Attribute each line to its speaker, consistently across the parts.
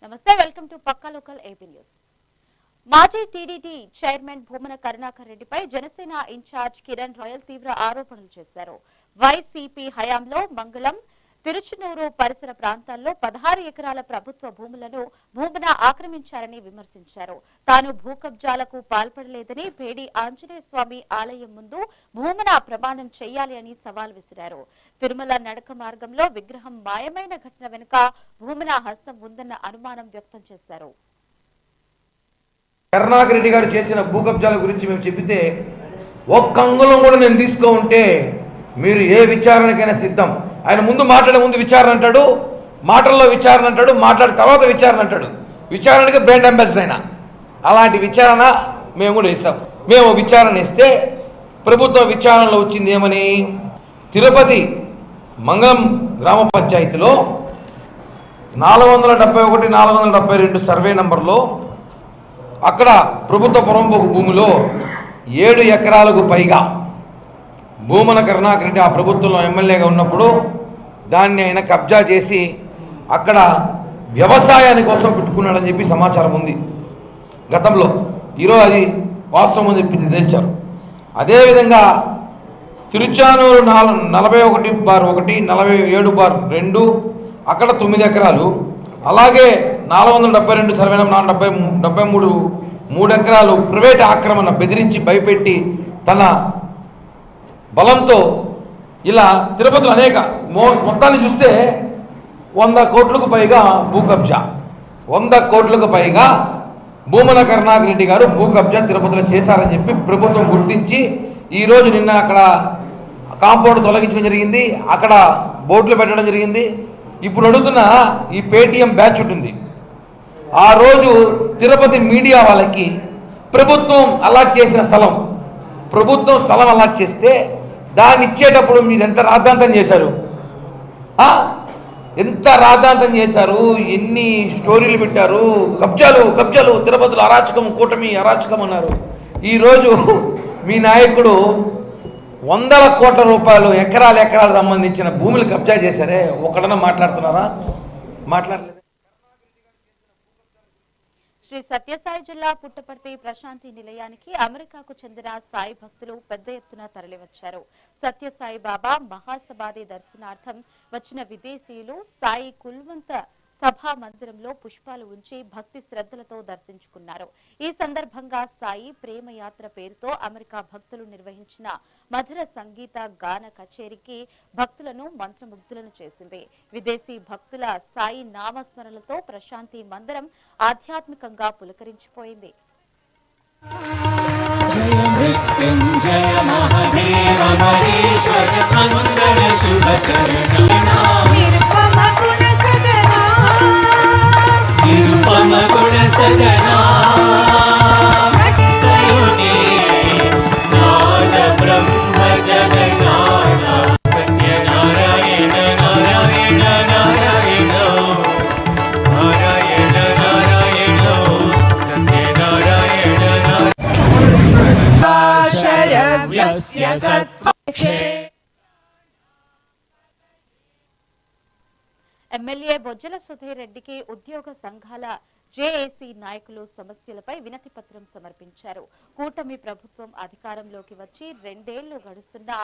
Speaker 1: నమస్తే, welcome to పక్కా local AP news. మాజీ టీడీటీ చైర్మన్ భూమన కరుణాకర్ రెడ్డిపై జనసేన ఇన్ఛార్జ్ కిరణ్ రాయల్ తీవ్ర ఆరోపణలు చేశారు. వైసీపీ హయాంలో మంగళం, తిరుచునూరు పరిసర ప్రాంతాల్లో 16 ఎకరాల ప్రభుత్వ భూములను భూమన ఆక్రమించారని విమర్శించారు. తాను భూ కబ్జాలకు పాల్పడలేదని, పేడి ఆంజనేయ స్వామి ఆలయం ముందు భూమన ప్రమాణం చేయాలి అని సవాల్ విసిరారు. తిరుమల నడక మార్గంలో విగ్రహం మాయమైన ఘటన వెనుక భూమన హస్తం ఉందన్న అనుమానం వ్యక్తం చేశారు.
Speaker 2: కరుణాకర్ రెడ్డి గారు చేసిన భూ కబ్జాల గురించి మేము చెబితే ఒక్క అంగుళం కూడా నేను తీసుకో ఉంటే మీరు ఏ విచారణకైనా సిద్ధం. ఆయన ముందు మాట్లాడే ముందు విచారణ అంటాడు, మాటల్లో విచారణ అంటాడు, మాట్లాడిన తర్వాత విచారణ అంటాడు. విచారణకి బ్రాండ్ అంబాసిడర్ అయినా అలాంటి విచారణ మేము కూడా ఇస్తాం. మేము విచారణ ఇస్తే ప్రభుత్వ విచారణలో వచ్చింది ఏమని, తిరుపతి మంగళం గ్రామ పంచాయతీలో 471, 472 సర్వే నంబర్లో అక్కడ ప్రభుత్వ పొరంబోకు భూమిలో 7 ఎకరాలకు పైగా భూమన కరుణాకర్ రెడ్డి ఆ ప్రభుత్వంలో ఎమ్మెల్యేగా ఉన్నప్పుడు దాన్ని ఆయన కబ్జా చేసి అక్కడ వ్యవసాయాని కోసం పెట్టుకున్నాడని చెప్పి సమాచారం ఉంది గతంలో. ఈరోజు అది వాస్తవం అని చెప్పి తేల్చారు. అదేవిధంగా తిరుచానూరు 41/1, 47/2 అక్కడ 9 ఎకరాలు, అలాగే 472 సర్వే నంబర్ 473 3 ఎకరాలు ప్రైవేట్ ఆక్రమణ బెదిరించి భయపెట్టి తన బలంతో ఇలా తిరుపతిలో అనేక మొత్తాన్ని చూస్తే 100 కోట్లకు పైగా భూ కబ్జా, 100 కోట్లకు పైగా భూమన కరుణాకర్ రెడ్డి గారు భూ కబ్జా తిరుపతిలో చేశారని చెప్పి ప్రభుత్వం గుర్తించి ఈరోజు నిన్న అక్కడ కాంపౌండ్ తొలగించడం జరిగింది, అక్కడ బోర్డులు పెట్టడం జరిగింది. ఇప్పుడు అడుగుతున్న ఈ పేటీఎం బ్యాచ్ ఉంటుంది, ఆ రోజు తిరుపతి మీడియా వాళ్ళకి ప్రభుత్వం అలాట్ చేసిన స్థలం, ప్రభుత్వం స్థలం అలాట్ చేస్తే దాన్ని ఇచ్చేటప్పుడు మీరు ఎంత రాద్ధాంతం చేశారు, ఎంత రాద్ధాంతం చేశారు, ఎన్ని స్టోరీలు పెట్టారు. కబ్జాలు తిరుపతిలో అరాచకం, కూటమి అరాచకం అన్నారు. ఈరోజు మీ నాయకుడు 100 కోట్ల రూపాయలు ఎకరాలు సంబంధించిన భూములు కబ్జా చేశారే, ఒకడన్నా మాట్లాడుతున్నారా? మాట్లాడలేదు.
Speaker 1: శ్రీ సత్యసాయి జిల్లా పుట్టపర్తి ప్రశాంతి నిలయానికి అమెరికాకు చెందిన సాయి భక్తులు పెద్ద ఎత్తున తరలివచ్చారు. సత్యసాయి బాబా మహాసమాధి దర్శనార్థం వచ్చిన విదేశీయులు సాయి కుల్వంత సభా మందిరంలో పుష్పాలు ఉంచి భక్తి శ్రద్ధలతో దర్శించుకున్నారు. ఈ సందర్భంగా సాయి ప్రేమయాత్ర పేరుతో అమెరికా భక్తులు నిర్వహించిన మధుర సంగీత గాన కచేరీకి భక్తులను మంత్రముగ్ధులను చేసింది. విదేశీ భక్తుల సాయి నామస్మరణలతో ప్రశాంతి మందిరం ఆధ్యాత్మికంగా పులకరించిపోయింది. ఎమ్మెల్యే బొజ్జల సుధీర్ రెడ్డికి ఉద్యోగ సంఘాల జేఏసీ నాయకులు సమస్యలపై వినతి పత్రం సమర్పించారు. కూటమి ప్రభుత్వం అధికారంలోకి వచ్చి 2 ఏళ్లు గడుస్తున్నా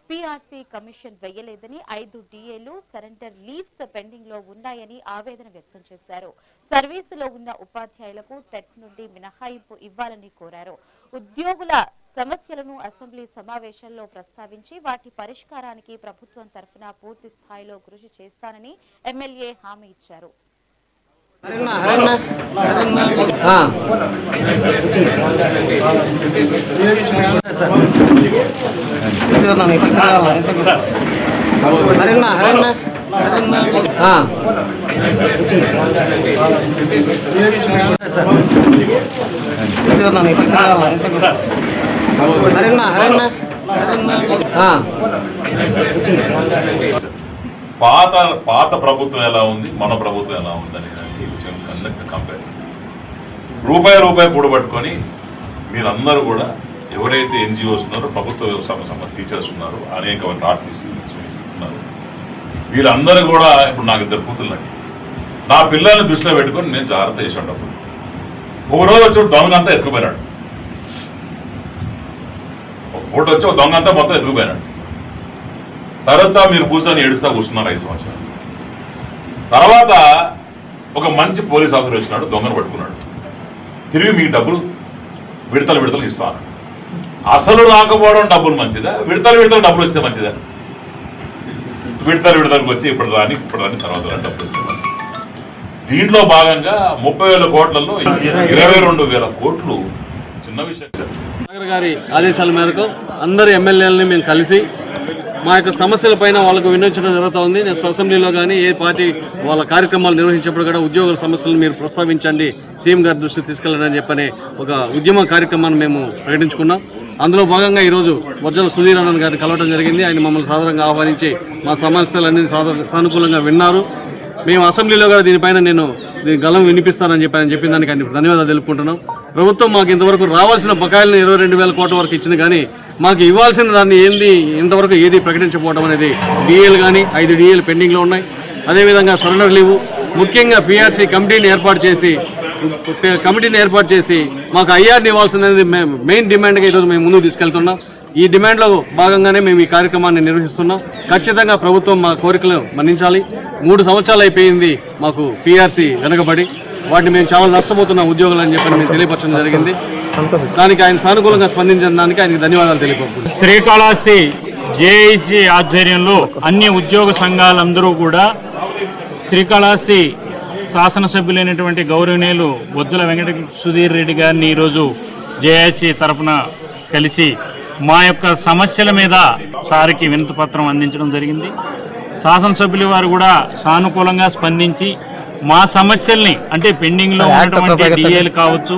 Speaker 1: పీఆర్సీ కమిషన్ వేయలేదని, 5 DAలు సరెండర్ లీవ్స్ పెండింగ్ లో ఉన్నాయని ఆవేదన వ్యక్తం చేశారు. సర్వీసులో ఉన్న ఉపాధ్యాయులకు టెట్ నుండి మినహాయింపు ఇవ్వాలని కోరారు. ఉద్యోగుల సమస్యలను అసెంబ్లీ సమావేశంలో ప్రస్తావించి వాటి పరిష్కారానికి ప్రభుత్వం తరఫున పూర్తి స్థాయిలో కృషి చేస్తానని ఎమ్మెల్యే హామీ ఇచ్చారు.
Speaker 3: పాత ప్రభుత్వం ఎలా ఉంది, మన ప్రభుత్వం ఎలా ఉంది అనేది కంపేర్ రూపాయి కూడబట్టుకొని మీరందరూ కూడా ఎవరైతే NGOs ఉన్నారో, ప్రభుత్వ వ్యవసాయ టీచర్స్ ఉన్నారు, అనేక ఆర్టీసీ ఉన్నారు, వీళ్ళందరూ కూడా ఇప్పుడు నాకు 2 కూతుళ్ళండి, నా పిల్లల్ని దృష్టిలో పెట్టుకొని నేను జాగ్రత్త చేసాను డబ్బులు. ఒక రోజు వచ్చి దొంగ అంతా ఎత్తుకుపోయినాడు. ఒక పూట వచ్చి ఒక దొంగ అంతా మొత్తం ఎత్తుకుపోయినాడు. తర్వాత మీరు కూర్చొని ఏడుస్తా కూర్చున్నారు 5 సంవత్సరాలు. తర్వాత ఒక మంచి పోలీస్ ఆఫీసర్ వచ్చినాడు, దొంగను పట్టుకున్నాడు. తిరిగి మీకు డబ్బులు విడతలు ఇస్తాను. అసలు రాకపోవడం డబ్బులు మంచిదా, విడతలు డబ్బులు వస్తే మంచిదా? విడతలకు వచ్చి ఇప్పుడు రాని తర్వాత డబ్బులు వస్తే మంచిది. దీంట్లో భాగంగా 30,000 కోట్లలో 22,000 కోట్లు చిన్న విషయం సార్.
Speaker 4: నగర్ గారి ఆదేశాల మేరకు అందరు ఎమ్మెల్యేలని మేము కలిసి మా యొక్క సమస్యల పైన వాళ్ళకు విన్నవించడం జరుగుతూ ఉంది. నెక్స్ట్ అసెంబ్లీలో కానీ ఏ పార్టీ వాళ్ళ కార్యక్రమాలు నిర్వహించినప్పుడు కూడా ఉద్యోగుల సమస్యలను మీరు ప్రస్తావించండి, సీఎం గారి దృష్టికి తీసుకెళ్ళండి అని చెప్పని ఒక ఉద్యమ కార్యక్రమాన్ని మేము ప్రకటించుకున్నాం. అందులో భాగంగా ఈరోజు వజ్జల సుధీర్ అన్న గారిని కలవడం జరిగింది. ఆయన మమ్మల్ని సాధారణంగా ఆహ్వానించి మా సమస్యలన్నీ సానుకూలంగా విన్నారు. మేము అసెంబ్లీలో కూడా దీనిపైన దీని గలం వినిపిస్తానని చెప్పిన దానికి ఆయన ధన్యవాదాలు తెలుపుకుంటున్నాం. ప్రభుత్వం మాకు ఇంతవరకు రావాల్సిన బకాయిలను 22,000 కోట్ల వరకు ఇచ్చింది, కానీ మాకు ఇవ్వాల్సిన దాన్ని ఇంతవరకు ఏది ప్రకటించకపోవడం అనేది డిఏలు కానీ 5 డిఏలు పెండింగ్లో ఉన్నాయి. అదేవిధంగా సరెండర్ లీవు, ముఖ్యంగా పిఆర్సీ కమిటీని ఏర్పాటు చేసి మాకు ఐఆర్ని ఇవ్వాల్సింది మెయిన్ డిమాండ్గా ఈరోజు మేము ముందుకు తీసుకెళ్తున్నాం. ఈ డిమాండ్లో భాగంగానే మేము ఈ కార్యక్రమాన్ని నిర్వహిస్తున్నాం. ఖచ్చితంగా ప్రభుత్వం మా కోరికలు మన్నించాలి. 3 సంవత్సరాలు అయిపోయింది మాకు పిఆర్సీ వెనకబడి, వాటిని మేము చాలా నష్టపోతున్నాం ఉద్యోగులు అని చెప్పి మేము తెలియపరచడం జరిగింది. దానికి ఆయన సానుకూలంగా స్పందించిన దానికి ఆయనకి ధన్యవాదాలు తెలియపరుస్తున్నాం.
Speaker 5: శ్రీకాళహస్తి జేఏసీ ఆధ్వర్యంలో అన్ని ఉద్యోగ సంఘాలందరూ కూడా శ్రీకాళహస్తి శాసనసభ్యులైనటువంటి గౌరవనీయులు బొజ్జల వెంకట సుధీర్ రెడ్డి గారిని ఈరోజు జేఏసీ తరఫున కలిసి మా యొక్క సమస్యల మీద సారికి వినతి పత్రం అందించడం జరిగింది. శాసనసభ్యులు వారు కూడా సానుకూలంగా స్పందించి మా సమస్యల్ని, అంటే పెండింగ్లో ఉన్నటువంటి డిఏలు కావచ్చు,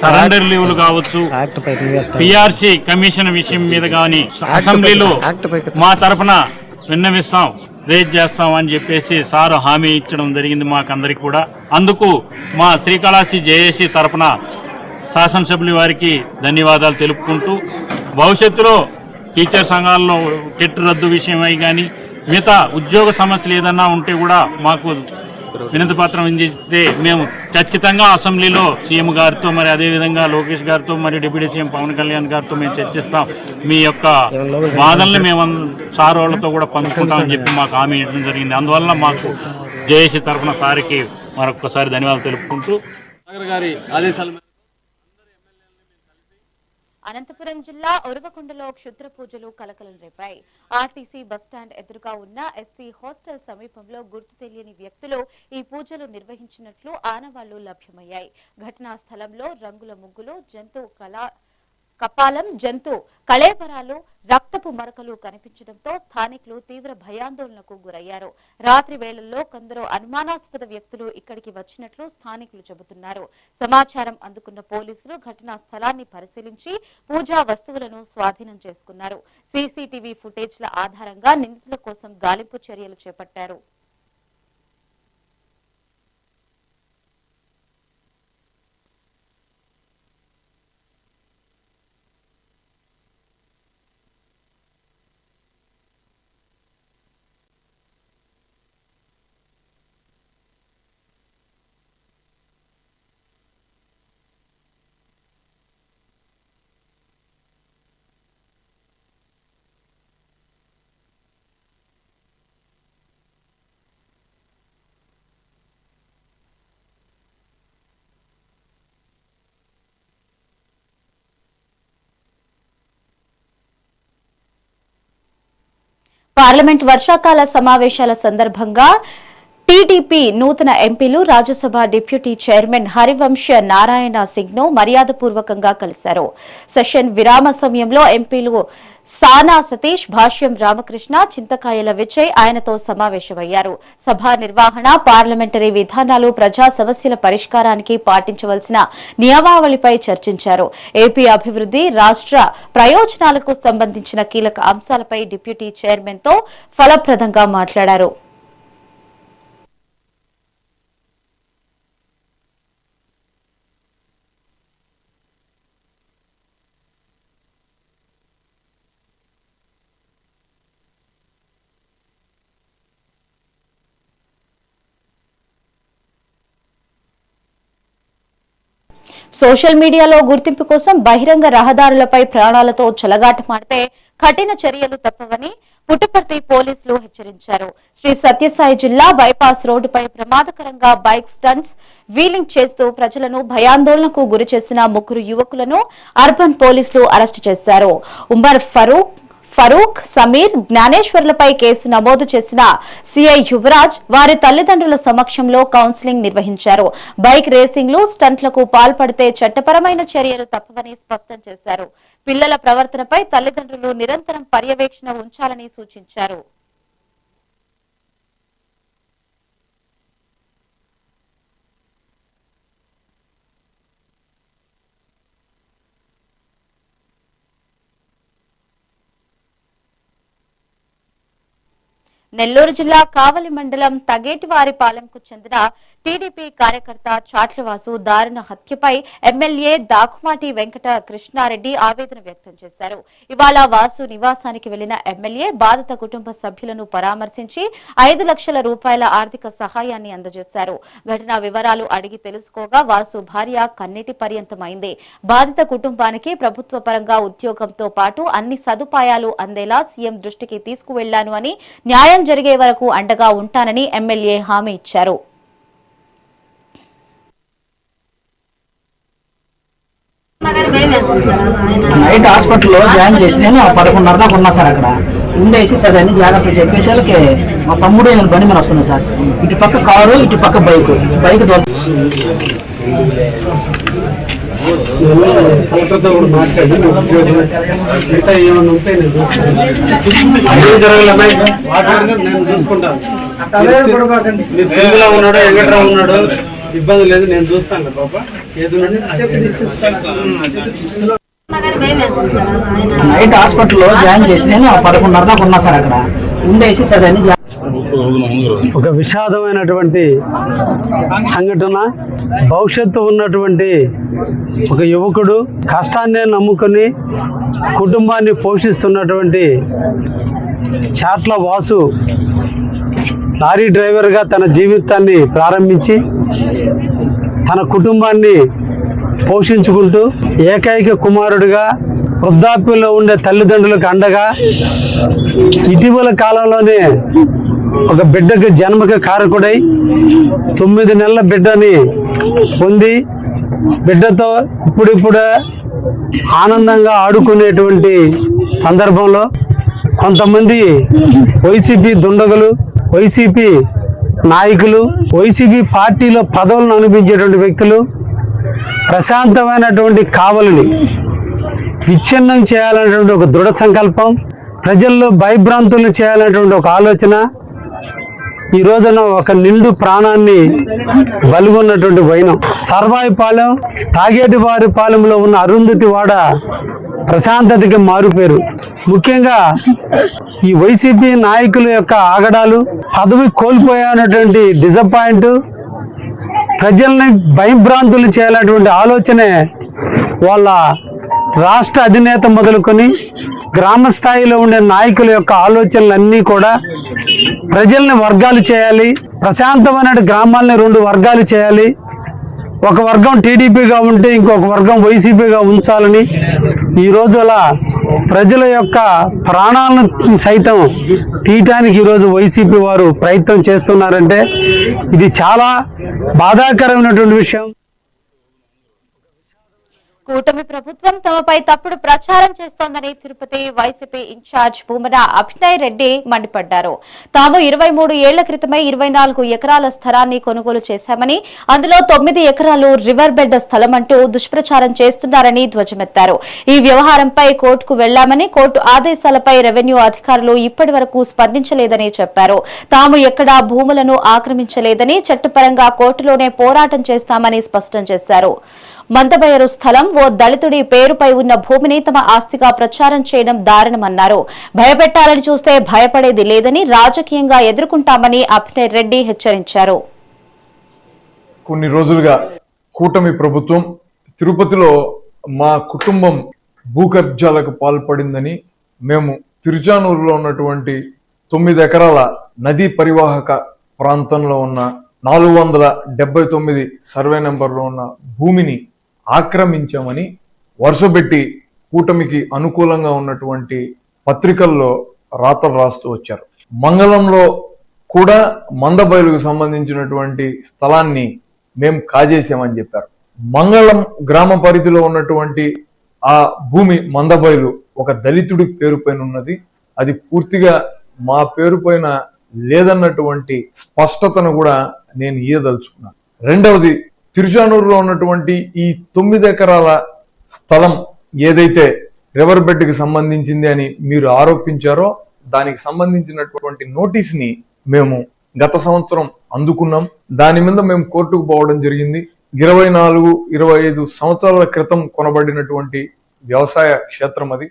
Speaker 5: సరెండర్ లీవులు కావచ్చు, పిఆర్సీ కమిషన్ విషయం మీద కానీ అసెంబ్లీలో మా తరఫున విన్నవిస్తాం, రేజ్ చేస్తాం అని చెప్పేసి సారు హామీ ఇచ్చడం జరిగింది మాకందరికి కూడా. అందుకు మా శ్రీకాళహస్తి జేఏసీ తరఫున శాసనసభ్యుల వారికి ధన్యవాదాలు తెలుపుకుంటూ, భవిష్యత్తులో టీచర్ సంఘాల్లో టెట్ రద్దు విషయమై కానీ మిగతా ఉద్యోగ సమస్యలు ఏదన్నా ఉంటే కూడా మాకు వినతి పత్రం అందిస్తే మేము ఖచ్చితంగా అసెంబ్లీలో సీఎం గారితో, మరి అదేవిధంగా లోకేష్ గారితో, మరి డిప్యూటీ సీఎం పవన్ కళ్యాణ్ గారితో మేము చర్చిస్తాం. మీ యొక్క బాధల్ని మేము సార్ వాళ్ళతో కూడా పంచుకుంటామని చెప్పి మాకు హామీ ఇవ్వడం జరిగింది. అందువల్ల మాకు జేఏసీ తరఫున సారికి మరొకసారి ధన్యవాదాలు తెలుపుకుంటూ
Speaker 4: నగర్ గారి ఆదేశాల
Speaker 1: అనంతపురం జిల్లా ఉరవకొండలో క్షుద్ర పూజలు కలకలం రేపాయి. ఆర్టీసీ బస్టాండ్ ఎదురుగా ఉన్న ఎస్సీ హాస్టల్ సమీపంలో గుర్తు తెలియని వ్యక్తులు ఈ పూజలు నిర్వహించినట్లు ఆనవాళ్లు లభ్యమయ్యాయి. ఘటనా స్థలంలో రంగుల ముగ్గులు, కపాలం, జంతు కళేబరాలు, రక్తపు మరకలు కనిపించడంతో స్థానికులు తీవ్ర భయాందోళనకు గురయ్యారు. రాత్రి వేళల్లో కొందరు అనుమానాస్పద వ్యక్తులు ఇక్కడికి వచ్చినట్లు స్థానికులు చెబుతున్నారు. సమాచారం అందుకున్న పోలీసులు ఘటనా స్థలాన్ని పరిశీలించి పూజా వస్తువులను స్వాధీనం చేసుకున్నారు. సీసీటీవీ ఫుటేజ్ల ఆధారంగా నిందితుల కోసం గాలింపు చర్యలు చేపట్టారు. పార్లమెంట్ వర్షాకాల సమావేశాల సందర్భంగా టీడీపీ నూతన ఎంపీలు రాజ్యసభ డిప్యూటీ చైర్మన్ హరివంశ నారాయణ సింగ్ ను మర్యాదపూర్వకంగా కలిశారు. సెషన్ విరామ సమయంలో ఎంపీలు సానా సతీష్, భాష్యం రామకృష్ణ, చింతకాయల విజయ్ ఆయనతో సమావేశమయ్యారు. సభా నిర్వహణ, పార్లమెంటరీ విధానాలు, ప్రజా సమస్యల పరిష్కారానికి పాటించవలసిన నియమావళిపై చర్చించారు. ఏపీ అభివృద్ధి, రాష్ట్ర ప్రయోజనాలకు సంబంధించిన కీలక అంశాలపై డిప్యూటీ చైర్మన్ తో ఫలప్రదంగా మాట్లాడారు. సోషల్ మీడియాలో గుర్తింపు కోసం బహిరంగ రహదారులపై ప్రాణాలతో చెలగాటమాడితే కఠిన చర్యలు తప్పవని పుట్టపర్తి పోలీసులు హెచ్చరించారు. శ్రీ సత్యసాయి జిల్లా బైపాస్ రోడ్డుపై ప్రమాదకరంగా బైక్ స్టంట్స్ వీలింగ్ చేస్తూ ప్రజలను భయాందోళనకు గురి చేసిన 3 యువకులను అర్బన్ పోలీసులు అరెస్టు చేశారు. ఉమర్ ఫరూక్, సమీర్, జ్ఞానేశ్వర్లపై కేసు నమోదు చేసిన సిఐ యువరాజ్ వారి తల్లిదండ్రుల సమక్షంలో కౌన్సిలింగ్ నిర్వహించారు. బైక్ రేసింగ్లు, స్టంట్లకు పాల్పడితే చట్టపరమైన చర్యలు తప్పవని స్పష్టం చేశారు. పిల్లల ప్రవర్తనపై తల్లిదండ్రులు నిరంతరం పర్యవేక్షణ ఉంచాలని సూచించారు. నెల్లూరు జిల్లా కావలి మండలం తగేటివారిపాలెంకు చెందిన టీడీపీ కార్యకర్త చాట్లవాసు దారుణ హత్యపై ఎమ్మెల్యే దాకుమాటి వెంకట కృష్ణారెడ్డి ఆవేదన వ్యక్తం చేశారు. ఇవాళ వాసు నివాసానికి వెళ్లిన ఎమ్మెల్యే బాధిత కుటుంబ సభ్యులను పరామర్శించి 5 లక్షల రూపాయల ఆర్థిక సహాయాన్ని అందజేశారు. ఘటనా వివరాలు అడిగి తెలుసుకోగా వాసు భార్య కన్నీటి పర్యంతమైంది. బాధిత కుటుంబానికి ప్రభుత్వ పరంగా ఉద్యోగంతో పాటు అన్ని సదుపాయాలు అందేలా సీఎం దృష్టికి తీసుకువెళ్లాను అని, న్యాయం జరిగే వరకు అండగా ఉంటానని ఎమ్మెల్యే హామీ ఇచ్చారు.
Speaker 6: నైట్ హాస్పిటల్లో జాయిన్ చేసి నేను 11:30 దాకా ఉన్నా సార్. అక్కడ ఉండేసి సరే అని జాగ్రత్త చెప్పేసి వాళ్ళకి మా తమ్ముడు నేను బండి మీద వస్తున్నా సార్. ఇటు పక్క కారు, ఇటు పక్క బైక్ ద్వారా
Speaker 7: ఉన్నాడు, ఎగట్రా ఉన్నాడు, ఇబ్బంది లేదు, నేను చూస్తాను పాప.
Speaker 6: నైట్ హాస్పిటల్లో జాయిన్ చేసి నేను 11:30 దాకా ఉన్నా సార్. అక్కడ ఉండేసి సరే అని
Speaker 7: ఒక విషాదమైనటువంటి సంఘటన. భవిష్యత్తు ఉన్నటువంటి ఒక యువకుడు కష్టాన్నే నమ్ముకొని కుటుంబాన్ని పోషిస్తున్నటువంటి చాట్ల వాసు లారీ డ్రైవర్గా తన జీవితాన్ని ప్రారంభించి తన కుటుంబాన్ని పోషించుకుంటూ ఏకైక కుమారుడిగా వృద్ధాప్యంలో ఉండే తల్లిదండ్రులకు అండగా ఇటీవల కాలంలోనే ఒక బిడ్డకు జన్మకి కారకుడై 9 నెలల బిడ్డని పొంది బిడ్డతో ఇప్పుడిప్పుడే ఆనందంగా ఆడుకునేటువంటి సందర్భంలో కొంతమంది వైసీపీ దుండగులు, వైసీపీ నాయకులు, వైసీపీ పార్టీలో పదవులను అనుభవించేటువంటి వ్యక్తులు ప్రశాంతమైనటువంటి కావలిని విచ్ఛిన్నం చేయాలనేటువంటి ఒక దృఢ సంకల్పం, ప్రజల్లో భయభ్రాంతులను చేయాలనేటువంటి ఒక ఆలోచన ఈ రోజున ఒక నిండు ప్రాణాన్ని బలిగొన్నటువంటి వైనం. సర్వాయిపాలెం, తాగేటివారిపాలెంలో ఉన్న అరుంధతి వాడ ప్రశాంతతకి మారుపేరు. ముఖ్యంగా ఈ వైసీపీ నాయకుల యొక్క ఆగడాలు, పదవి కోల్పోయానటువంటి డిసప్పాయింట్, ప్రజల్ని భయభ్రాంతులు చేయాలనేటువంటి ఆలోచనే వాళ్ళ రాష్ట్ర అధినేత మొదలుకొని గ్రామ స్థాయిలో ఉండే నాయకుల యొక్క ఆలోచనలన్నీ కూడా ప్రజల్ని వర్గాలు చేయాలి, ప్రశాంతమైన గ్రామాలని 2 వర్గాలు చేయాలి, ఒక వర్గం టీడీపీగా ఉంటే ఇంకొక వర్గం వైసీపీగా ఉంచాలని ఈ రోజు అలా ప్రజల యొక్క ప్రాణాలను సైతం తీయటానికి ఈరోజు వైసీపీ వారు ప్రయత్నం చేస్తున్నారంటే ఇది చాలా బాధాకరమైనటువంటి విషయం.
Speaker 1: కూటమి ప్రభుత్వం తమపై తప్పుడు ప్రచారం చేస్తోందని తిరుపతి వైసీపీ ఇన్ఛార్జ్ భూమన అభినయ్ రెడ్డి మండిపడ్డారు. తాము 23 ఏళ్ల క్రితమే 24 ఎకరాల స్థలాన్ని కొనుగోలు చేశామని, అందులో 9 ఎకరాలు రివర్ బెడ్ స్థలం అంటూ దుష్ప్రచారం చేస్తున్నారని ధ్వజమెత్తారు. ఈ వ్యవహారంపై కోర్టుకు వెళ్లామని, కోర్టు ఆదేశాలపై రెవెన్యూ అధికారులు ఇప్పటి వరకు స్పందించలేదని చెప్పారు. తాము ఎక్కడా భూములను ఆక్రమించలేదని, చట్టపరంగా కోర్టులోనే పోరాటం చేస్తామని స్పష్టం చేశారు. మందబయరు స్థలం ఓ దళితుడి పేరుపై ఉన్న భూమిని తమ ఆస్తిగా ప్రచారం చేయడం దారుణమన్నారు. భయపెట్టాలని చూస్తే భయపడేది లేదని, రాజకీయంగా ఎదుర్కొంటామని అభినయ్ రెడ్డి హెచ్చరించారు.
Speaker 8: కొన్ని రోజులుగా కూటమి ప్రభుత్వం తిరుపతిలో మా కుటుంబం భూకబ్జాలకు పాల్పడిందని, మేము తిరుచానూరులో ఉన్నటువంటి 9 ఎకరాల నదీ పరివాహక ప్రాంతంలో ఉన్న 479 సర్వే నెంబర్లో ఉన్న భూమిని ఆక్రమించామని వరుసపెట్టి కూటమికి అనుకూలంగా ఉన్నటువంటి పత్రికల్లో రాతలు రాస్తూ వచ్చారు. మంగళంలో కూడా మందబయలుకు సంబంధించినటువంటి స్థలాన్ని మేము కాజేసామని చెప్పారు. మంగళం గ్రామ పరిధిలో ఉన్నటువంటి ఆ భూమి మందబయలు ఒక దళితుడి పేరు పైన ఉన్నది. అది పూర్తిగా మా పేరు పైన లేదన్నటువంటి స్పష్టతను కూడా నేను ఇయ్యదలుచుకున్నాను. రెండవది, తిరుచానూరులో ఉన్నటువంటి ఈ 9 ఎకరాల స్థలం ఏదైతే రివర్ బెడ్ కి సంబంధించింది అని మీరు ఆరోపించారో దానికి సంబంధించినటువంటి నోటీస్ ని మేము గత సంవత్సరం అందుకున్నాం. దాని మీద మేము కోర్టుకు పోవడం జరిగింది. 24-25 సంవత్సరాల క్రితం కొనబడినటువంటి వ్యవసాయ క్షేత్రం అది.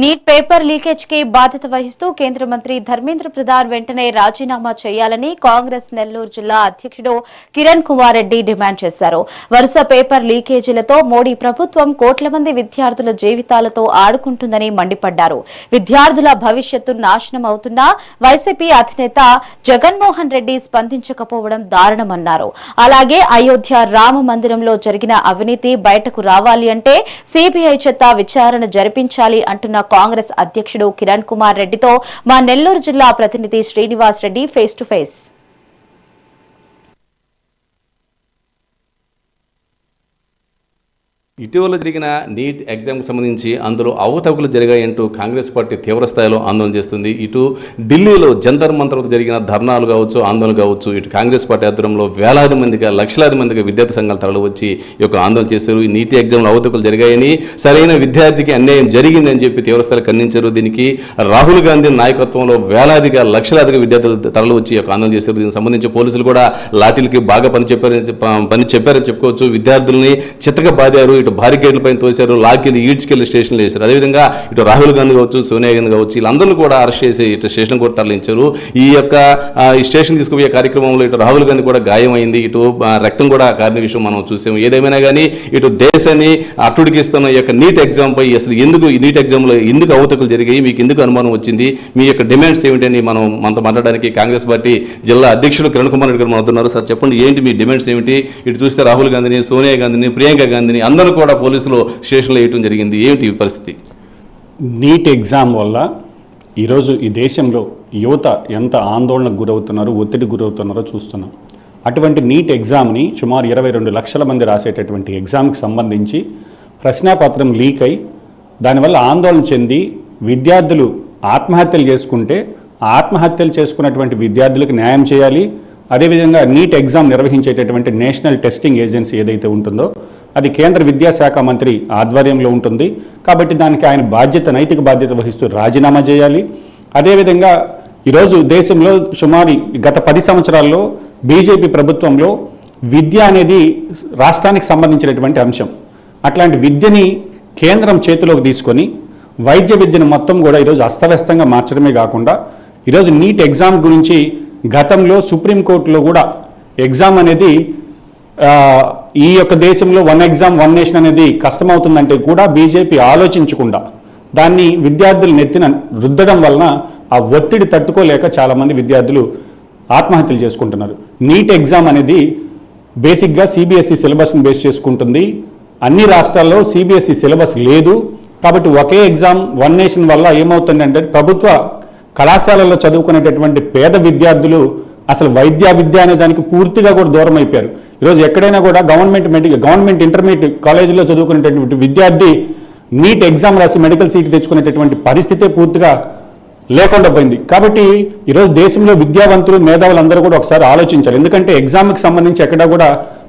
Speaker 1: నీట్ పేపర్ లీకేజ్ కి బాధ్యత వహిస్తూ కేంద్ర మంత్రి ధర్మేంద్ర ప్రధాన్ వెంటనే రాజీనామా చేయాలని కాంగ్రెస్ నెల్లూరు జిల్లా అధ్యక్షుడు కిరణ్ కుమార్ రెడ్డి డిమాండ్ చేశారు. వరుస పేపర్ లీకేజీలతో మోడీ ప్రభుత్వం కోట్ల మంది విద్యార్థుల జీవితాలతో ఆడుకుంటుందని మండిపడ్డారు. విద్యార్థుల భవిష్యత్తు నాశనం అవుతున్నా వైసీపీ అధినేత జగన్మోహన్ రెడ్డి స్పందించకపోవడం దారుణమన్నారు. అలాగే అయోధ్య రామ మందిరంలో జరిగిన అవినీతి బయటకు రావాలి అంటే సిబిఐ చేత విచారణ జరిపించాలి అంటున్న కాంగ్రెస్ అధ్యక్షుడు కిరణ్ కుమార్ రెడ్డితో మా నెల్లూరు జిల్లా ప్రతినిధి Srinivas Reddy face to face.
Speaker 9: ఇటీవల జరిగిన నీట్ ఎగ్జామ్కి సంబంధించి అందులో అవకతవకలు జరిగాయంటూ కాంగ్రెస్ పార్టీ తీవ్రస్థాయిలో ఆందోళన చేస్తుంది. ఇటు ఢిల్లీలో జంతర్ మంతర్ జరిగిన ధర్నాలు కావచ్చు, ఆందోళన కావచ్చు, ఇటు కాంగ్రెస్ పార్టీ ఆధ్వర్యంలో వేలాది మందిగా లక్షలాది మందిగా విద్యార్థి సంఘాలు తరలివచ్చి ఈ యొక్క ఆందోళన చేశారు. ఈ నీట్ ఎగ్జామ్లో అవకతవకలు జరిగాయని, సరైన విద్యార్థికి అన్యాయం జరిగిందని చెప్పి తీవ్రస్థాయిలో ఖండించారు. దీనికి రాహుల్ గాంధీ నాయకత్వంలో వేలాదిగా లక్షలాదిగా విద్యార్థులు తరలివచ్చి ఈ యొక్క ఆందోళన చేశారు. దీనికి సంబంధించి పోలీసులు కూడా లాఠీలకి బాగా పని చెప్పారని చెప్పుకోవచ్చు. విద్యార్థుల్ని చిత్తగా బాదారు, ఇటు భారీ గేట్ల పైన తోశారు, లాక్కెళ్ళి ఈడ్చుకెళ్ళి స్టేషన్లో వేశారు. అదేవిధంగా ఇటు రాహుల్ గాంధీ కావచ్చు, సోనియా గాంధీ కావచ్చు, వీళ్ళందరినీ కూడా అరెస్ట్ చేసి ఇటు స్టేషన్ కూడా తరలించారు. ఈ స్టేషన్ తీసుకుపోయే కార్యక్రమంలో ఇటు రాహుల్ గాంధీ కూడా గాయమైంది, ఇటు రక్తం కూడా కారిన విషయం మనం చూసాము. ఏదేమైనా కానీ ఇటు దేశాన్ని అట్టుడికిస్తున్న ఈ యొక్క నీట్ ఎగ్జామ్ పై అసలు ఎందుకు ఈ నీట్ ఎగ్జామ్లో ఎందుకు అవకతవకలు జరిగాయి, మీకు ఎందుకు అనుమానం వచ్చింది, మీ యొక్క డిమాండ్స్ ఏమిటని మనతో మాట్లాడడానికి కాంగ్రెస్ పార్టీ జిల్లా అధ్యక్షుడు కిరణ్ కుమార్ రెడ్డి గారు మాట్లాడుతున్నారు. సార్ చెప్పండి, ఏంటి మీ డిమాండ్స్ ఏమిటి? ఇటు చూస్తే రాహుల్ గాంధీని, సోనియా గాంధీని, ప్రియాంక గాంధీని అందరూ కూడా పోలీసులు స్టేషన్లో వేయటం జరిగింది. ఏమిటి పరిస్థితి?
Speaker 10: నీట్ ఎగ్జామ్ వల్ల ఈరోజు ఈ దేశంలో యువత ఎంత ఆందోళనకు గురవుతున్నారో, ఒత్తిడి గురవుతున్నారో చూస్తున్నాం. అటువంటి నీట్ ఎగ్జామ్ని సుమారు 22 లక్షల మంది రాసేటటువంటి ఎగ్జామ్కి సంబంధించి ప్రశ్నాపత్రం లీక్ అయి దానివల్ల ఆందోళన చెంది విద్యార్థులు ఆత్మహత్యలు చేసుకుంటే ఆత్మహత్యలు చేసుకున్నటువంటి విద్యార్థులకు న్యాయం చేయాలి. అదేవిధంగా నీట్ ఎగ్జామ్ నిర్వహించేటటువంటి నేషనల్ టెస్టింగ్ ఏజెన్సీ ఏదైతే ఉంటుందో అది కేంద్ర విద్యాశాఖ మంత్రి ఆధ్వర్యంలో ఉంటుంది. కాబట్టి దానికి ఆయన నైతిక బాధ్యత వహిస్తూ రాజీనామా చేయాలి. అదేవిధంగా ఈరోజు దేశంలో సుమారు గత 10 సంవత్సరాల్లో బీజేపీ ప్రభుత్వంలో విద్య అనేది రాష్ట్రానికి సంబంధించినటువంటి అంశం. అట్లాంటి విద్యని కేంద్రం చేతిలోకి తీసుకొని వైద్య విద్యను మొత్తం కూడా ఈరోజు అస్తవ్యస్తంగా మార్చడమే కాకుండా ఈరోజు నీట్ ఎగ్జామ్ గురించి గతంలో సుప్రీంకోర్టులో కూడా ఎగ్జామ్ అనేది ఈ యొక్క దేశంలో 1 ఎగ్జామ్ 1 నేషన్ అనేది కష్టమవుతుందంటే కూడా బీజేపీ ఆలోచించకుండా దాన్ని విద్యార్థులు నెత్తిన రుద్దడం వలన ఆ ఒత్తిడి తట్టుకోలేక చాలామంది విద్యార్థులు ఆత్మహత్యలు చేసుకుంటున్నారు. నీట్ ఎగ్జామ్ అనేది బేసిక్గా సిబిఎస్ఈ సిలబస్ని బేస్ చేసుకుంటుంది. అన్ని రాష్ట్రాల్లో సిబిఎస్ఈ సిలబస్ లేదు. కాబట్టి ఒకే ఎగ్జామ్ 1 నేషన్ వల్ల ఏమవుతుందంటే ప్రభుత్వ కళాశాలల్లో చదువుకునేటటువంటి పేద విద్యార్థులు అసలు విద్య అనే దానికి పూర్తిగా కూడా దూరం అయిపోయారు. ఈరోజు ఎక్కడైనా కూడా గవర్నమెంట్ ఇంటర్మీడియట్ కాలేజీలో చదువుకునేటటువంటి విద్యార్థి నీట్ ఎగ్జామ్ రాసి మెడికల్ సీట్ తెచ్చుకునేటటువంటి పరిస్థితే పూర్తిగా లేకుండా పోయింది. కాబట్టి ఈరోజు దేశంలో విద్యావంతులు మేధావులందరూ కూడా ఒకసారి ఆలోచించాలి. ఎందుకంటే ఎగ్జామ్కి సంబంధించి ఎక్కడా కూడా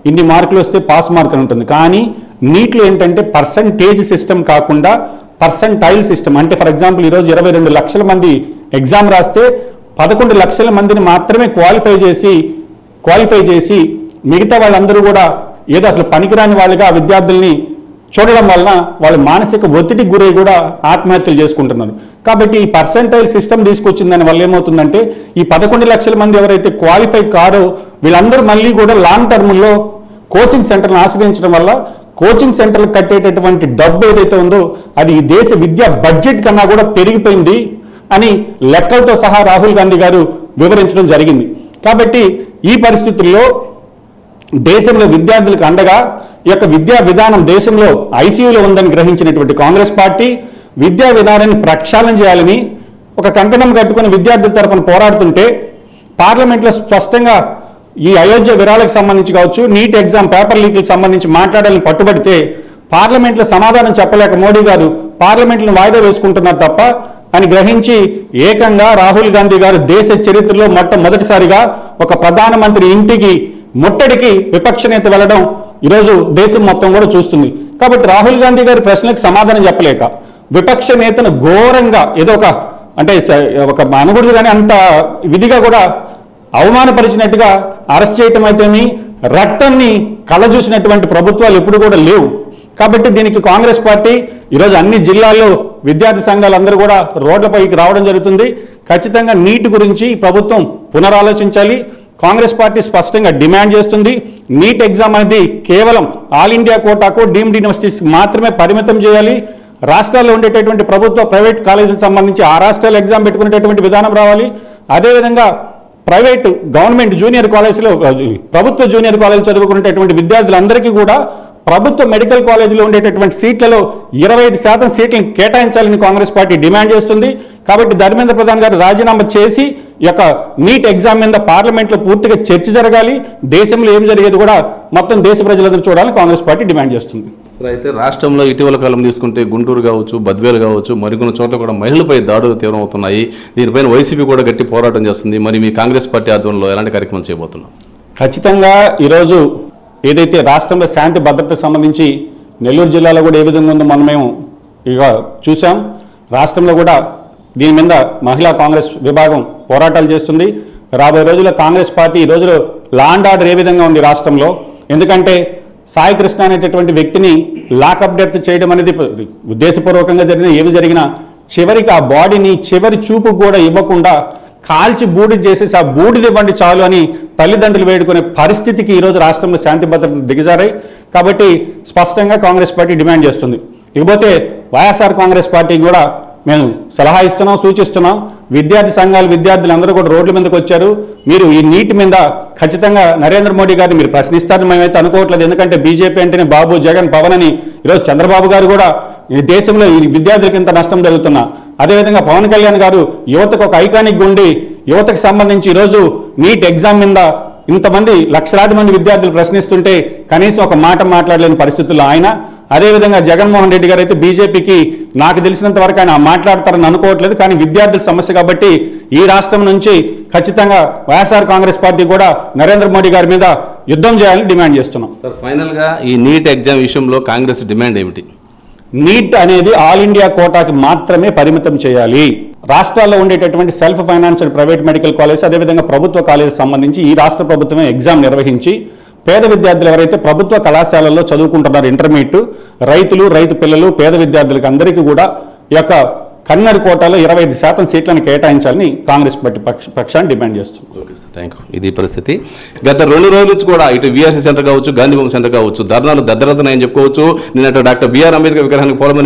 Speaker 10: ఇన్ని మార్కులు వస్తే పాస్ మార్క్ అని ఉంటుంది. కానీ నీట్లో ఏంటంటే పర్సంటేజ్ సిస్టమ్ కాకుండా పర్సంటైల్ సిస్టమ్. అంటే ఫర్ ఎగ్జాంపుల్ ఈరోజు 22 లక్షల మంది ఎగ్జామ్ రాస్తే 11 లక్షల మందిని మాత్రమే క్వాలిఫై చేసి మిగతా వాళ్ళందరూ కూడా ఏదో అసలు పనికిరాని వాళ్ళుగా ఆ విద్యార్థుల్ని చూడడం వలన వాళ్ళు మానసిక ఒత్తిడికి గురై కూడా ఆత్మహత్యలు చేసుకుంటున్నారు. కాబట్టి ఈ పర్సెంటైల్ సిస్టమ్ తీసుకొచ్చిన దాని వల్ల ఏమవుతుందంటే ఈ 11 లక్షల మంది ఎవరైతే క్వాలిఫై కారో వీళ్ళందరూ మళ్ళీ కూడా లాంగ్ టర్మ్లో కోచింగ్ సెంటర్ను ఆశ్రయించడం వల్ల కోచింగ్ సెంటర్లు కట్టేటటువంటి డబ్బు ఏదైతే ఉందో అది ఈ దేశ విద్యా బడ్జెట్ కన్నా కూడా పెరిగిపోయింది అని లెక్కలతో సహా రాహుల్ గాంధీ గారు వివరించడం జరిగింది. కాబట్టి ఈ పరిస్థితుల్లో దేశంలో విద్యార్థులకు అండగా ఈ యొక్క విద్యా విధానం దేశంలో ఐసీయూలో ఉందని గ్రహించినటువంటి కాంగ్రెస్ పార్టీ విద్యా విధానాన్ని ప్రక్షాళన చేయాలని ఒక కంకణం కట్టుకుని విద్యార్థుల తరపున పోరాడుతుంటే పార్లమెంట్లో స్పష్టంగా ఈ అయోధ్య విరాళకు సంబంధించి కావచ్చు, నీట్ ఎగ్జామ్ పేపర్ లీక్లకు సంబంధించి మాట్లాడాలని పట్టుబడితే పార్లమెంట్లో సమాధానం చెప్పలేక మోడీ గారు పార్లమెంట్లను వాయిదా వేసుకుంటున్నారు తప్ప అని గ్రహించి ఏకంగా రాహుల్ గాంధీ గారు దేశ చరిత్రలో మొట్టమొదటిసారిగా ఒక ప్రధానమంత్రి ఇంటికి ముట్టడికి విపక్ష నేత వెళ్ళడం ఈరోజు దేశం మొత్తం కూడా చూస్తుంది. కాబట్టి రాహుల్ గాంధీ గారి ప్రశ్నలకు సమాధానం చెప్పలేక విపక్ష నేతను ఘోరంగా ఏదో ఒక అనకూడదు కానీ అంత విధిగా కూడా అవమానపరిచినట్టుగా అరెస్ట్ చేయటం అయితేమి రక్తాన్ని కళ్ళజూసినటువంటి ప్రభుత్వాలు ఎప్పుడు కూడా లేవు. కాబట్టి దీనికి కాంగ్రెస్ పార్టీ ఈరోజు అన్ని జిల్లాల్లో విద్యార్థి సంఘాలందరూ కూడా రోడ్లపైకి రావడం జరుగుతుంది. ఖచ్చితంగా నీట్ గురించి ప్రభుత్వం పునరాలోచించాలి. కాంగ్రెస్ పార్టీ స్పష్టంగా డిమాండ్ చేస్తుంది. నీట్ ఎగ్జామ్ అనేది కేవలం ఆల్ ఇండియా కోటాకు డీమ్డ్ యూనివర్సిటీస్ మాత్రమే పరిమితం చేయాలి. రాష్ట్రాల్లో ఉండేటటువంటి ప్రభుత్వ ప్రైవేట్ కాలేజీలకు సంబంధించి ఆ రాష్ట్రాలు ఎగ్జామ్ పెట్టుకునేటటువంటి విధానం రావాలి. అదేవిధంగా ప్రైవేటు గవర్నమెంట్ జూనియర్ కాలేజీలో ప్రభుత్వ జూనియర్ కాలేజీ చదువుకునేటటువంటి విద్యార్థులందరికీ కూడా ప్రభుత్వ మెడికల్ కాలేజీలో ఉండేటటువంటి సీట్లలో 25% సీట్లను కేటాయించాలని కాంగ్రెస్ పార్టీ డిమాండ్ చేస్తుంది. కాబట్టి ధర్మేంద్ర ప్రధాన్ గారు రాజీనామా చేసి ఈ యొక్క నీట్ ఎగ్జామ్ మీద పార్లమెంట్లో పూర్తిగా చర్చ జరగాలి. దేశంలో ఏం జరిగేది కూడా మొత్తం దేశ ప్రజలందరూ చూడాలని కాంగ్రెస్ పార్టీ డిమాండ్ చేస్తుంది.
Speaker 9: అయితే రాష్ట్రంలో ఇటీవల కాలం తీసుకుంటే గుంటూరు కావచ్చు, బద్వేలు కావచ్చు, మరికొన్ని చోట్ల కూడా మహిళలపై దాడులు తీవ్రమవుతున్నాయి. దీనిపైన వైసీపీ కూడా గట్టి పోరాటం చేస్తుంది. మరి మీ కాంగ్రెస్ పార్టీ ఆధ్వర్యంలో ఎలాంటి కార్యక్రమం చేయబోతున్నాం?
Speaker 10: ఖచ్చితంగా ఈరోజు ఏదైతే రాష్ట్రంలో శాంతి భద్రతకు సంబంధించి నెల్లూరు జిల్లాలో కూడా ఏ విధంగా ఉందో మనం మేము ఇక చూసాం. రాష్ట్రంలో కూడా దీని మీద మహిళా కాంగ్రెస్ విభాగం పోరాటాలు చేస్తుంది. రాబోయే రోజుల్లో కాంగ్రెస్ పార్టీ ఈ రోజులో లా అండ్ ఆర్డర్ ఏ విధంగా ఉంది రాష్ట్రంలో, ఎందుకంటే సాయి కృష్ణ అనేటటువంటి వ్యక్తిని లాకప్ డెత్ చేయడం అనేది ఉద్దేశపూర్వకంగా ఏమి జరిగినా చివరికి ఆ బాడీని చివరి చూపు కూడా ఇవ్వకుండా కాల్చి బూడిద చేసేసి ఆ బూడిద ఇవ్వండి చాలు అని తల్లిదండ్రులు వేడుకునే పరిస్థితికి ఈరోజు రాష్ట్రంలో శాంతి భద్రతలు దిగజారాయి. కాబట్టి స్పష్టంగా కాంగ్రెస్ పార్టీ డిమాండ్ చేస్తుంది. ఇకపోతే వైఎస్ఆర్ కాంగ్రెస్ పార్టీకి కూడా మేము సలహా ఇస్తున్నాం, సూచిస్తున్నాం. విద్యార్థి సంఘాలు విద్యార్థులందరూ కూడా రోడ్ల మీదకి వచ్చారు. మీరు ఈ నీటి మీద ఖచ్చితంగా నరేంద్ర మోడీ గారిని మీరు ప్రశ్నిస్తారని మేమైతే అనుకోవట్లేదు. ఎందుకంటే బీజేపీ అంటేనే బాబు, జగన్, పవన్ అని ఈరోజు చంద్రబాబు గారు కూడా ఈ దేశంలో ఈ విద్యార్థులకు ఇంత నష్టం జరుగుతున్నా, అదేవిధంగా పవన్ కళ్యాణ్ గారు యువతకు ఒక ఐకానిక్ ఉండి యువతకు సంబంధించి ఈరోజు నీట్ ఎగ్జామ్ మీద ఇంతమంది లక్షలాది మంది విద్యార్థులు ప్రశ్నిస్తుంటే కనీసం ఒక మాట మాట్లాడలేని పరిస్థితుల్లో ఆయన, అదేవిధంగా జగన్మోహన్ రెడ్డి గారు అయితే బీజేపీకి నాకు తెలిసినంత వరకు ఆయన మాట్లాడతారని అనుకోవట్లేదు. కానీ విద్యార్థుల సమస్య కాబట్టి ఈ రాష్ట్రం నుంచి ఖచ్చితంగా వైఎస్ఆర్ కాంగ్రెస్ పార్టీ కూడా నరేంద్ర మోడీ గారి మీద యుద్ధం చేయాలని డిమాండ్ చేస్తున్నాం.
Speaker 9: సార్, ఫైనల్గా ఈ నీట్ ఎగ్జామ్ విషయంలో కాంగ్రెస్ డిమాండ్ ఏమిటి?
Speaker 10: నీట్ అనేది ఆల్ ఇండియా కోటాకి మాత్రమే పరిమితం చేయాలి. రాష్ట్రాల్లో ఉండేటటువంటి self financial private medical college, అదేవిధంగా ప్రభుత్వ కాలేజీ సంబంధించి ఈ రాష్ట్ర ప్రభుత్వమే ఎగ్జామ్ నిర్వహించి పేద విద్యార్థులు ఎవరైతే ప్రభుత్వ కళాశాలల్లో చదువుకుంటున్నారు, ఇంటర్మీడియట్ రైతులు, రైతు పిల్లలు, పేద విద్యార్థులకు అందరికీ కూడా ఈ యొక్క కన్నడ కోటాలో 25% సీట్లను కేటాయించాలని కాంగ్రెస్ పార్టీ పక్షాన్ని డిమాండ్ చేస్తుంది.
Speaker 9: Okay sir, thank you. ఇది పరిస్థితి. గత 2 రోజుల నుంచి కూడా ఇటు వీఆర్సీ సెంటర్ కావచ్చు, గాంధీభవన్ సెంటర్ కావచ్చు, ధర్నాలు దద్దరవుతున్నాయని చెప్పుకోవచ్చు. నిన్నటి డాక్టర్ బిఆర్ అంబేద్కర్ విగ్రహానికి పూలమాల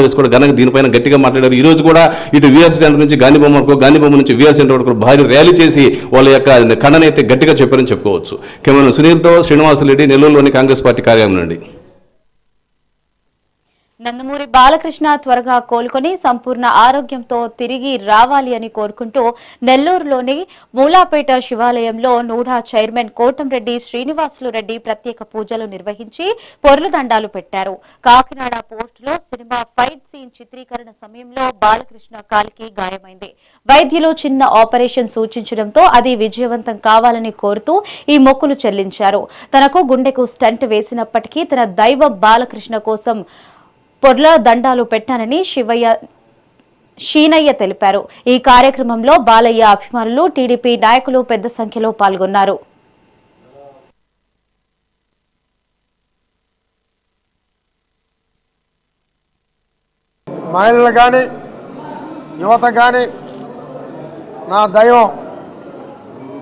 Speaker 9: వేసి కూడా ఘనంగా దీనిపైన గట్టిగా మాట్లాడారు. ఈ రోజు కూడా ఇటు వీఆర్సీ సెంటర్ నుంచి గాంధీభవన్ వరకు, గాంధీభవన్ నుంచి వీఆర్సీ సెంటర్ వరకు భారీ ర్యాలీ చేసి వాళ్ళ యొక్క ఖండన అయితే గట్టిగా చెప్పారని చెప్పుకోవచ్చు. కెమెరా సునీల్తో శ్రీనివాసరెడ్డి, నెల్లూరులోని కాంగ్రెస్ పార్టీ కార్యాలయం నుండి.
Speaker 1: నందమూరి బాలకృష్ణ త్వరగా కోలుకొని సంపూర్ణ ఆరోగ్యంతో తిరిగి రావాలి అని కోరుకుంటూ నెల్లూరులోని మూలాపేట శివాలయంలో నూడా చైర్మన్ కోటంరెడ్డి శ్రీనివాసులు రెడ్డి ప్రత్యేక పూజలు నిర్వహించి పొర్లుదండాలు పెట్టారు. కాకినాడ పోర్టులో సినిమా ఫైట్ సీన్ చిత్రీకరణ సమయంలో బాలకృష్ణ కాలికి గాయమైంది. వైద్యులు చిన్న ఆపరేషన్ సూచించడంతో అది విజయవంతం కావాలని కోరుతూ ఈ మొక్కులు చెల్లించారు. తనకు గుండెకు స్టంట్ వేసినప్పటికీ తన దైవం బాలకృష్ణ కోసం పొర్ల దండాలు పెట్టానని శీనయ్య తెలిపారు. ఈ కార్యక్రమంలో బాలయ్య అభిమానులు, టీడీపీ నాయకులు పెద్ద సంఖ్యలో పాల్గొన్నారు.
Speaker 11: మహిళలు కానీ యువత కానీ నా దైవం,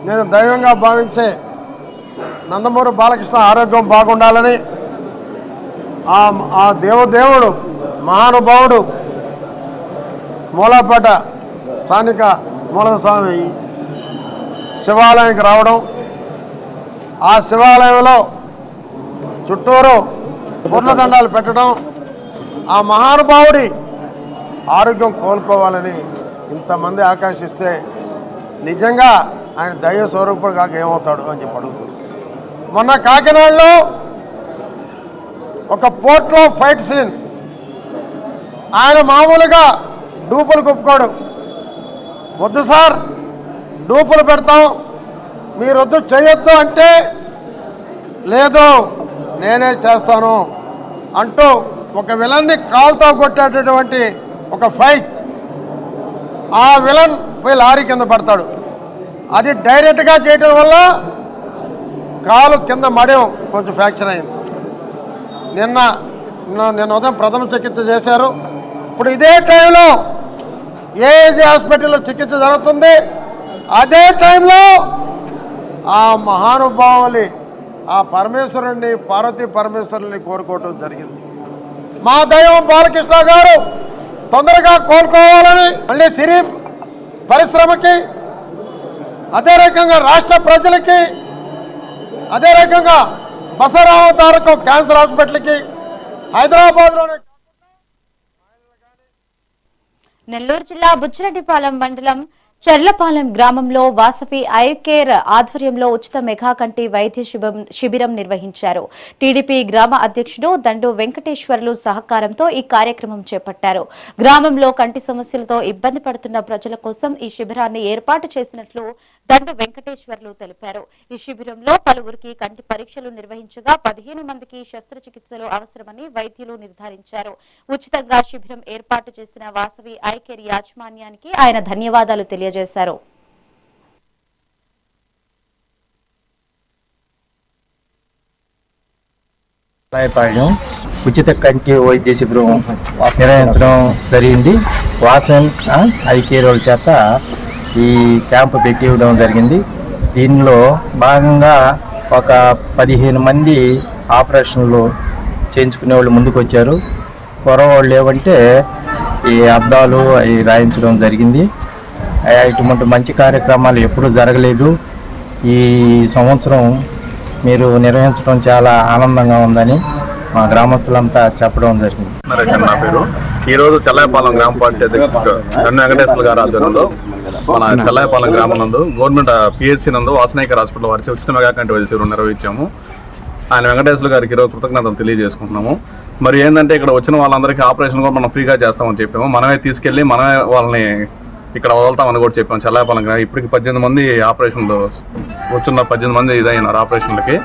Speaker 11: నేను దైవంగా భావించే నందమూరి బాలకృష్ణ ఆరోగ్యం బాగుండాలని, ఆ దేవుడు మహానుభావుడు మూలాపేట స్థానిక మూలస్వామి శివాలయానికి రావడం, ఆ శివాలయంలో చుట్టూరు పూర్ణదండాలు పెట్టడం, ఆ మహానుభావుడి ఆరోగ్యం కోలుకోవాలని ఇంతమంది ఆకాంక్షిస్తే నిజంగా ఆయన దైవ స్వరూపుడు కాక ఏమవుతాడు అని చెప్పి అడుగుతుంది. మొన్న కాకినాడలో ఒక పోర్ట్లో ఫైట్ సీన్, ఆయన మామూలుగా డూపులు కుప్పుకోడు. వద్దు సార్, డూపులు పెడతాం, మీరు వద్దు చేయొద్దు అంటే లేదు నేనే చేస్తాను అంటూ ఒక విలన్ని కాల్తో కొట్టేటటువంటి ఒక ఫైట్. ఆ విలన్ పోయి లారీ కింద పడతాడు. అది డైరెక్ట్గా చేయటం వల్ల కాలు కింద మడం కొంచెం ఫ్రాక్చర్ అయింది. నిన్న ఉదయం ప్రథమ చికిత్స చేశారు. ఇప్పుడు ఇదే టైంలో ఏజీ హాస్పిటల్లో చికిత్స జరుగుతుంది. అదే టైంలో ఆ మహానుభావుని, ఆ పరమేశ్వరుణ్ణి, పార్వతీ పరమేశ్వరుని కోరుకోవటం జరిగింది. మా దైవం బాలకృష్ణ గారు తొందరగా కోలుకోవాలని, మళ్ళీ సిరి పరిశ్రమకి, అదే రకంగా రాష్ట్ర ప్రజలకి, అదే రకంగా బసరావు తారకం క్యాన్సర్ హాస్పిటల్కి హైదరాబాద్లోనే.
Speaker 1: నెల్లూరు జిల్లా బుచ్చిరెడ్డిపాలెం మండలం చర్లపాలెం గ్రామంలో వాసవి ఐ కేర్ ఆధ్వర్యంలో ఉచిత మెగా కంటి వైద్య శిబిరం నిర్వహించారు. టీడీపీ గ్రామ అధ్యక్షుడు దండు వెంకటేశ్వర్లు సహకారంతో ఈ కార్యక్రమం చేపట్టారు. గ్రామంలో కంటి సమస్యలతో ఇబ్బంది పడుతున్న ప్రజల కోసం ఈ శిబిరాన్ని ఏర్పాటు చేసినట్లు దండు వెంకటేశ్వర్లు తెలిపారు. ఈ శిబిరంలో పలువురికి కంటి పరీక్షలు నిర్వహించగా 15 మందికి శస్త్రచికిత్సలు అవసరమని వైద్యులు నిర్ధారించారు. ఉచితంగా శిబిరం ఏర్పాటు చేసిన వాసవి ఐ కేర్ యాజమాన్యానికి ఆయన ధన్యవాదాలు తెలియజేశారు.
Speaker 12: ఉచిత కంటి వైద్య శిబిరం నిర్వహించడం జరిగింది. వాసన్ ఐ కేర్ వాళ్ళ చేత ఈ క్యాంపు పెట్టి ఇవ్వడం జరిగింది. దీనిలో భాగంగా ఒక 15 మంది ఆపరేషన్లు చేయించుకునే వాళ్ళు ముందుకు వచ్చారు. పొరవాళ్ళు ఏమంటే ఈ అద్దాలు అవి రాయించడం జరిగింది. ఇటువంటి మంచి కార్యక్రమాలు ఎప్పుడూ జరగలేదు. ఈ సంవత్సరం మీరు నిర్వహించడం చాలా ఆనందంగా ఉందని మా గ్రామస్తులంతా చెప్పడం జరిగింది.
Speaker 13: నా పేరు. ఈరోజు చెల్లాయపాలెం గ్రామ పార్టీ అధ్యక్షుడు దండు వెంకటేశ్వర గారి ఆధ్వర్యంలో మన చెల్లాయపాలెం గ్రామం నందు గవర్నమెంట్ పిహెచ్సి నందు వాసనాయకర్ హాస్పిటల్ వారి ఉచిత మెగా కంటి వైద్య శిబిరం నిర్వహించాము. ఆయన వెంకటేశ్వర గారికి ఈరోజు కృతజ్ఞతలు తెలియజేసుకుంటున్నాము. మరి ఏంటంటే ఇక్కడ వచ్చిన వాళ్ళందరికీ ఆపరేషన్ కూడా మనం ఫ్రీగా చేస్తామని చెప్పాము. మనమే తీసుకెళ్ళి మనమే వాళ్ళని ఇక్కడ వదులుతామని కూడా చెప్పాము. చెల్లాయపాలెం గ్రామం ఇప్పటికి 18 మంది ఆపరేషన్లు వచ్చున్న 18 మంది ఇదైనారు ఆపరేషన్లకి.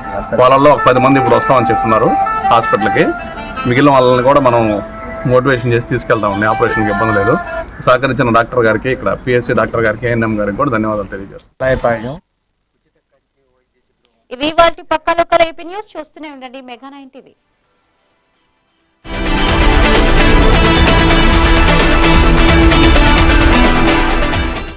Speaker 13: వాళ్ళల్లో ఒక 10 మంది ఇప్పుడు వస్తామని చెప్తున్నారు హాస్పిటల్కి. మిగిలిన వాళ్ళని కూడా మనం మోటివేషన్ చేసి తీసుకెళ్తామండి. ఆపరేషన్కి ఇబ్బంది లేదు. సహకరించిన డాక్టర్ గారికి, ఇక్కడ పిహెచ్సి డాక్టర్ గారికి, ఏఎన్ఎం గారికి కూడా ధన్యవాదాలు తెలియజేస్తాం.
Speaker 1: ఇది వాటి పక్క లోకల్ ఏపీ న్యూస్. చూస్తూనే ఉండండి మెగా 9 టీవీ.